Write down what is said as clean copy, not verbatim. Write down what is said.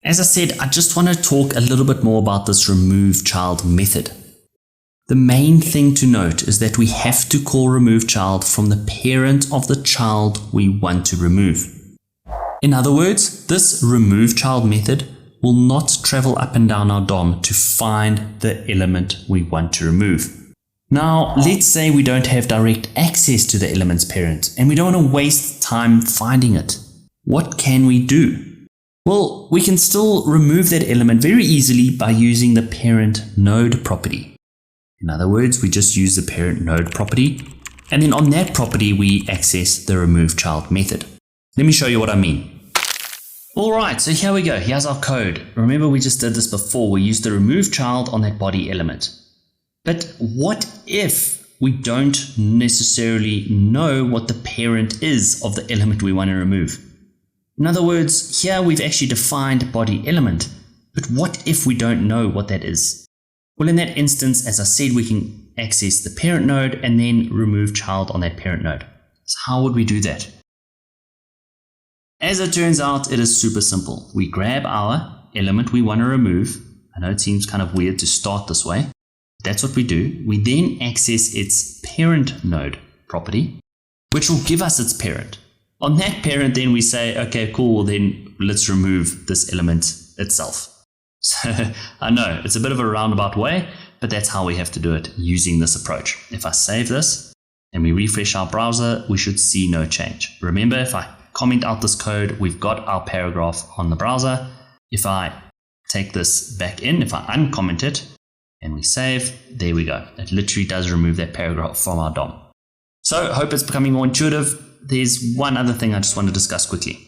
As I said, I just want to talk a little bit more about this removeChild method. The main thing to note is that we have to call removeChild from the parent of the child we want to remove. In other words, this removeChild method will not travel up and down our DOM to find the element we want to remove. Now, let's say we don't have direct access to the element's parent and we don't want to waste time finding it. What can we do? Well, we can still remove that element very easily by using the parent node property. In other words, we just use the parent node property, and then on that property, we access the removeChild method. Let me show you what I mean. Alright, so here we go. Here's our code. Remember, we just did this before. We used the removeChild on that body element. But what if we don't necessarily know what the parent is of the element we want to remove? In other words, here we've actually defined body element, but what if we don't know what that is? Well, in that instance, as I said, we can access the parent node and then removeChild on that parent node. So how would we do that? As it turns out, it is super simple. We grab our element we want to remove. I know it seems kind of weird to start this way. That's what we do. We then access its parent node property, which will give us its parent. On that parent, then we say, okay, cool, then let's remove this element itself. So I know it's a bit of a roundabout way, but that's how we have to do it using this approach. If I save this and we refresh our browser, we should see no change. Remember, if I comment out this code, we've got our paragraph on the browser. If I take this back in, if I uncomment it and we save, there we go. It literally does remove that paragraph from our DOM. So I hope it's becoming more intuitive. There's one other thing I just want to discuss quickly.